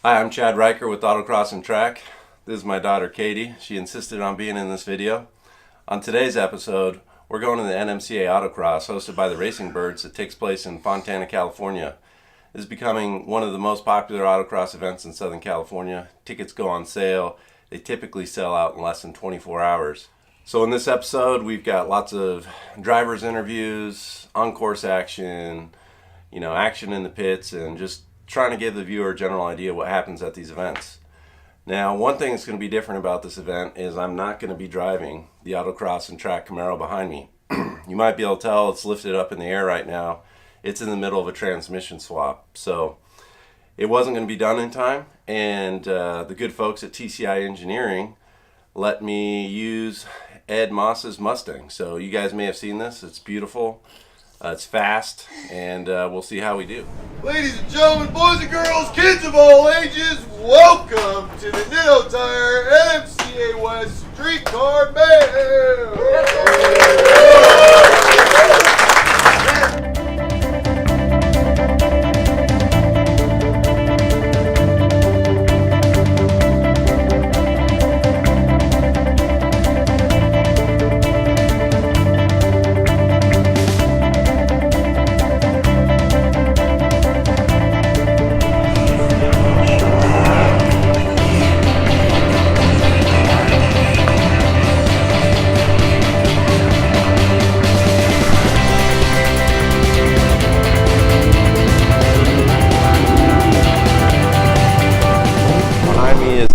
Hi, I'm Chad Riker with AutoXandTrack. This is my daughter Katie. She insisted on being in this video. On today's episode, we're going to the NMCA Autocross hosted by the Racing Birds that takes place in Fontana, California. This is becoming one of the most popular autocross events in Southern California. Tickets go on sale. They typically sell out in less than 24 hours. So in this episode, we've got lots of drivers interviews, on-course action, action in the pits, and just trying to give the viewer a general idea what happens at these events. Now, one thing that's going to be different about this event is I'm not going to be driving the AutoXandTrack Camaro behind me. You might be able to tell it's lifted up in the air right now. It's in the middle of a transmission swap. So it wasn't going to be done in time, and the good folks at TCI Engineering let me use Ed Moss's Mustang. So you guys may have seen this. It's beautiful. It's fast, and we'll see how we do. Ladies and gentlemen, boys and girls, kids of all ages, welcome to the Nitto Tire NMCA West Streetcar Mayhem!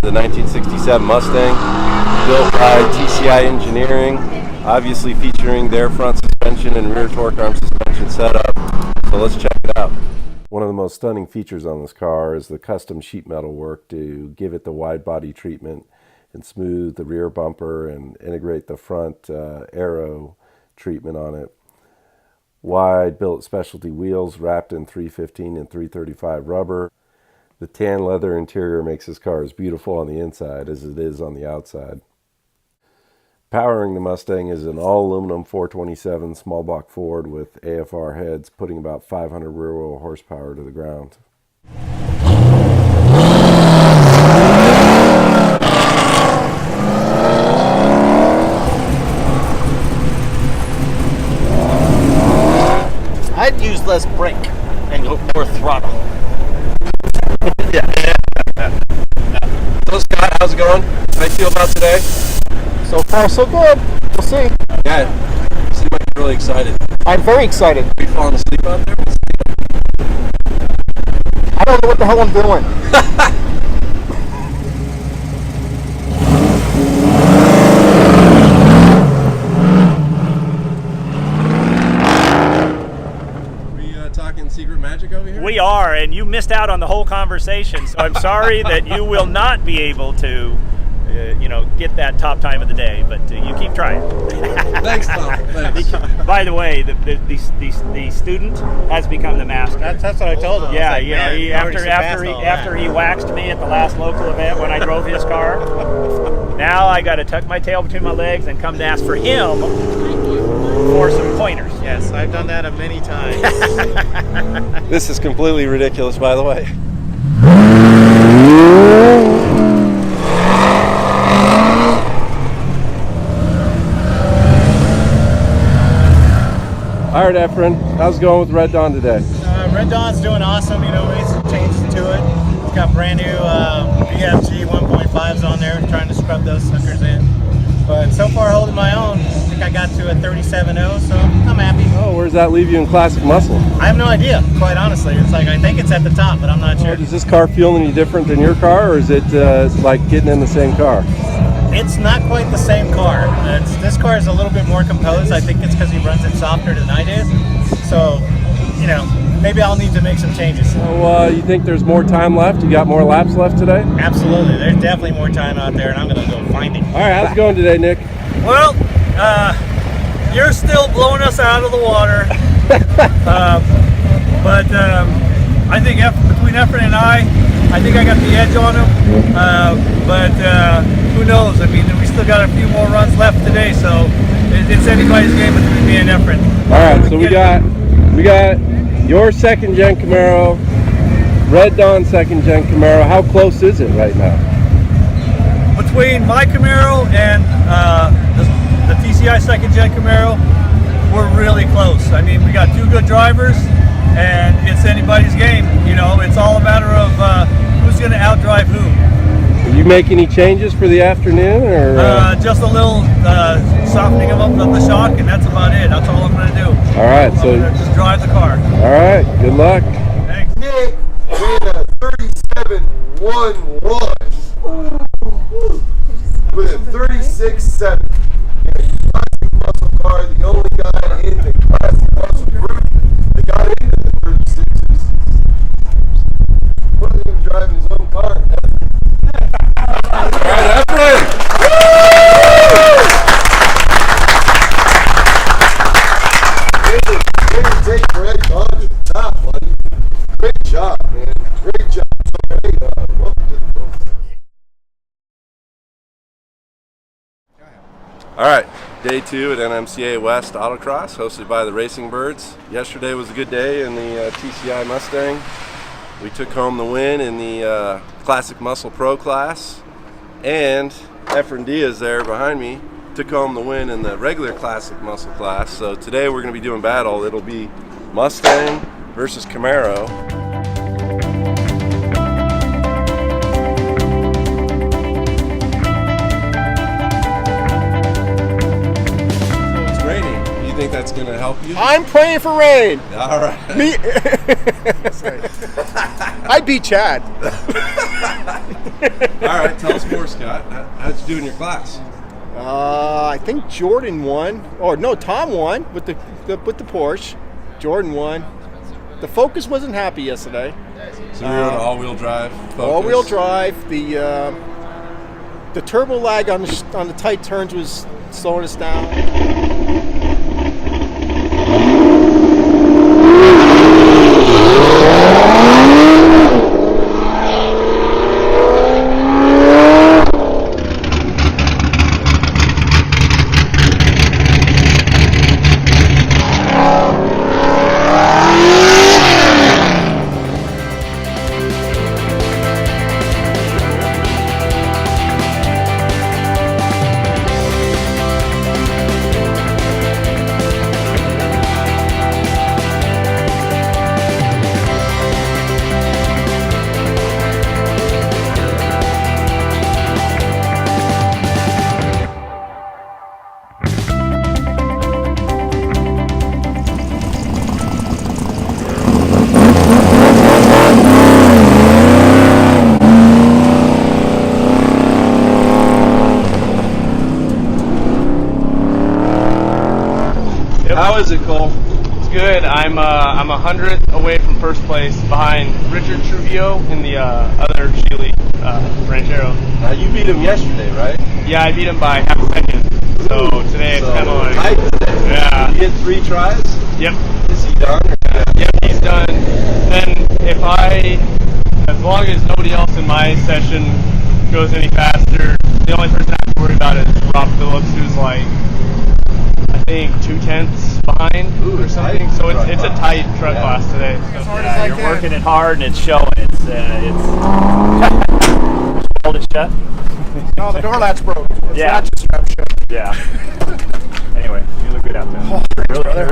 The 1967 Mustang, built by TCI Engineering, obviously featuring their front suspension and rear torque arm suspension setup. So let's check it out. One of the most stunning features on this car is the custom sheet metal work to give it the wide body treatment and smooth the rear bumper and integrate the front aero treatment on it. Wide built specialty wheels wrapped in 315 and 335 rubber. The tan leather interior makes this car as beautiful on the inside as it is on the outside. Powering the Mustang is an all-aluminum 427 small block Ford with AFR heads, putting about 500 rear-wheel horsepower to the ground. I'd use less brake and go more throttle. Yeah. So Scott, how's it going? How you feel about today? So far, so good. We'll see. Yeah, you seem like you're really excited. I'm very excited. Are you falling asleep out there? I don't know what the hell I'm doing. Talking secret magic over here? We are, and you missed out on the whole conversation, so I'm sorry that you will not be able to, get that top time of the day, but you keep trying. Thanks, Tom. Thanks. By the way, the student has become the master. That's what I told him. Yeah, after he waxed me at the last local event when I drove his car, now I got to tuck my tail between my legs and come to ask for him for some pointers. Yes, I've done that many times. This is completely ridiculous, by the way. All right, Efrain, how's it going with Red Dawn today? Red Dawn's doing awesome. We made some changes to it. It's got brand new BFG 1.5s on there, trying to scrub those suckers in. But so far, holding my own. I think I got to a 37.0, so I'm happy. Oh, where does that leave you in classic muscle? I have no idea, quite honestly. It's like, I think it's at the top, but I'm not sure. Does this car feel any different than your car, or is it like getting in the same car? It's not quite the same car. This car is a little bit more composed. I think it's because he runs it softer than I do. So, maybe I'll need to make some changes. So you think there's more time left? You got more laps left today? Absolutely. There's definitely more time out there, and I'm going to go find it. All right, how's it going today, Nick? Well, you're still blowing us out of the water. But I think between Efrain and I think I got the edge on him. But who knows? I mean, we still got a few more runs left today, so it's anybody's game between me and Efrain. All right, so we got your second gen Camaro, Red Dawn second gen Camaro. How close is it right now? Between my Camaro and the TCI second gen Camaro, we're really close. I mean, we got two good drivers, and it's anybody's game. You know, it's all a matter of who's going to outdrive who. Will you make any changes for the afternoon, or just a little softening of the shock, and that's about it. That's all I'm going to do. All right, so just drive the car. All right, good luck. Thanks. Nick ran a 37.11 with a 36.7. Classic muscle car, the only guy in the classic muscle group that got into the 36s. Wasn't even driving his own car. All right, Efrain. Didn't take Red Dawn to the top, buddy. Great job, man. Great job. So, hey, welcome to the program. All right, day 2 at NMCA West Autocross, hosted by the Racing Birds. Yesterday was a good day in the TCI Mustang. We took home the win in the Classic Muscle Pro class, and Efrain Diaz there behind me took home the win in the regular Classic Muscle class. So today we're going to be doing battle. It'll be Mustang versus Camaro. You think that's going to help you? I'm praying for rain. All right. Me. I beat Chad. All right, tell us more, Scott. How'd you do in your class? I think Jordan won. Or no, Tom won with the Porsche. Jordan won. The Focus wasn't happy yesterday. So you're on all-wheel drive Focus? All-wheel drive. The turbo lag on the tight turns was slowing us down. How is it, Cole? It's good. I'm 100th away from first place, behind Richard Trujillo in the other Chile Ranchero. You beat him yesterday, right? Yeah, I beat him by half a second. So today it's kind of like tight today. Yeah. You get 3 tries? Yep. Is he done? Yep, he's done. Then as long as nobody else in my session goes any faster, the only person I have to worry about is Rob Phillips, who's like, I think 2/10 behind or something. So it's a tight truck class today. So. Yeah, you're working it hard and it's showing. It's hold it shut. No, the door latch broke. Yeah. Latch strap shut. Yeah. Anyway, you look good out there.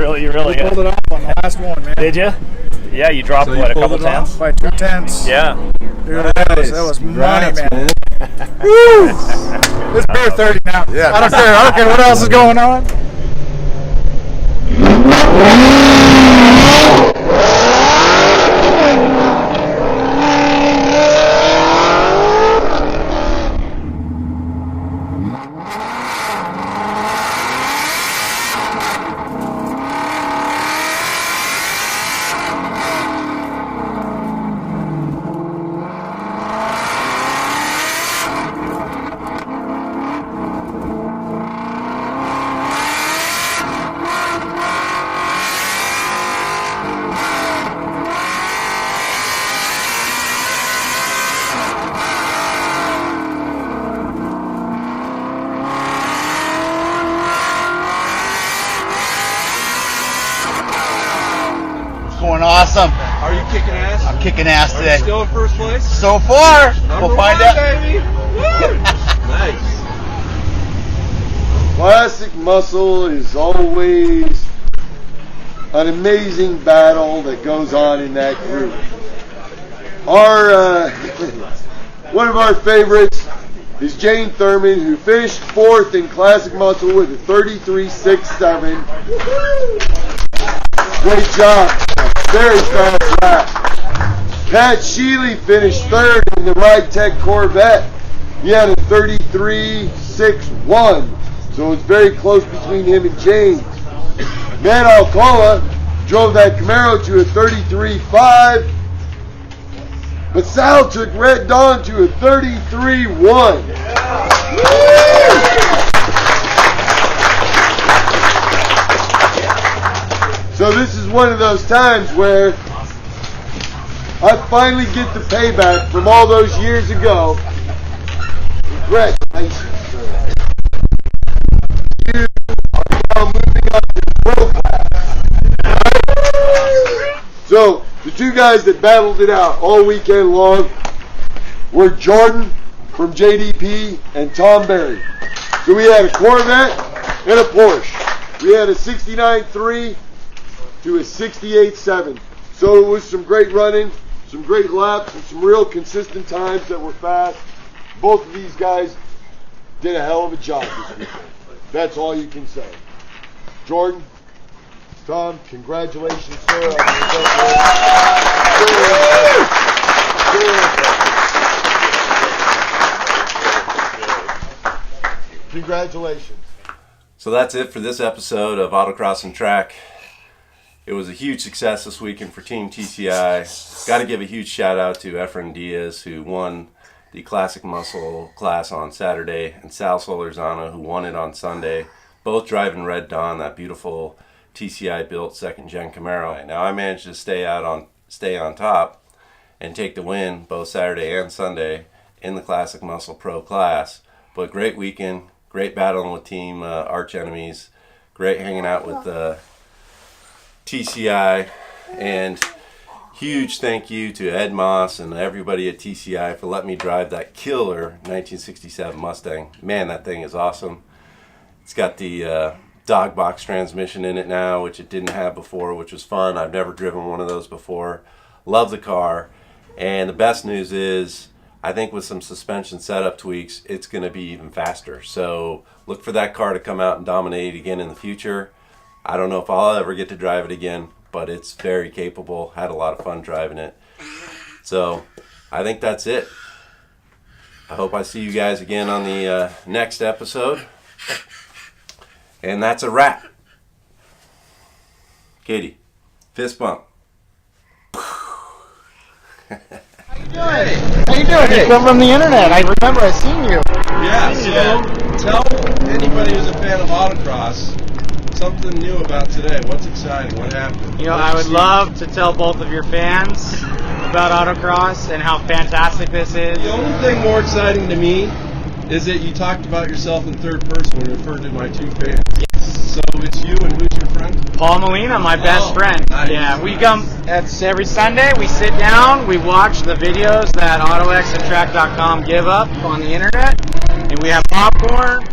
Oh, You really pulled it off on the last one, man. Did you? Yeah, you dropped So you what, a pulled couple it off? tenths? By 2/10. Yeah. Dude, that was Congrats, money, man. Woo! It's beer 30 now. Yeah. I don't care what else is going on. Awesome. Are you kicking ass? I'm kicking ass today. Still in first place? So far, we'll find out. Baby. Nice. Classic Muscle is always an amazing battle that goes on in that group. Our one of our favorites is Jane Thurmond, who finished 4th in Classic Muscle with a 33.67. Great job. Very fast lap. Pat Sheely finished 3rd in the Ride Tech Corvette. He had a 33.61. So it's very close between him and James. Matt Alcala drove that Camaro to a 33.5. But Sal took Red Dawn to a 33.1. So this is one of those times where I finally get the payback from all those years ago. Congratulations, sir. You are now moving on to the pro class. So the two guys that battled it out all weekend long were Jordan from JDP and Tom Berry. So we had a Corvette and a Porsche. We had a 69.3 to a 68.7. So it was some great running, some great laps, and some real consistent times that were fast. Both of these guys did a hell of a job this weekend. That's all you can say. Jordan, Tom, congratulations, sir. On your congratulations. So that's it for this episode of Autocross and Track. It was a huge success this weekend for Team TCI. Got to give a huge shout out to Efrain Diaz, who won the Classic Muscle class on Saturday, and Sal Solorzano, who won it on Sunday. Both driving Red Dawn, that beautiful TCI built 2nd gen Camaro. Now I managed to stay on top and take the win both Saturday and Sunday in the Classic Muscle Pro class. But great weekend, great battling with Team Archenemies, great hanging out with TCI, and huge thank you to Ed Moss and everybody at TCI for letting me drive that killer 1967 Mustang. Man, that thing is awesome. It's got the dog box transmission in it now, which it didn't have before, which was fun. I've never driven one of those before. Love the car. And the best news is, I think with some suspension setup tweaks, it's going to be even faster. So look for that car to come out and dominate again in the future. I don't know if I'll ever get to drive it again, but it's very capable. Had a lot of fun driving it. So I think that's it. I hope I see you guys again on the next episode. And that's a wrap. Katie, fist bump. How you doing? You come from the internet. I remember I seen you. Yeah, so tell anybody who's a fan of autocross something new about today. What's exciting? What happened? You know, I would love to tell both of your fans about autocross and how fantastic this is. The only thing more exciting to me is that you talked about yourself in third person when you referred to my two fans. Yes. So it's you, and who's your friend? Paul Molina, my best friend. Nice. Yeah, we come, that's every Sunday, we sit down, we watch the videos that AutoXandTrack.com give up on the internet, and we have popcorn.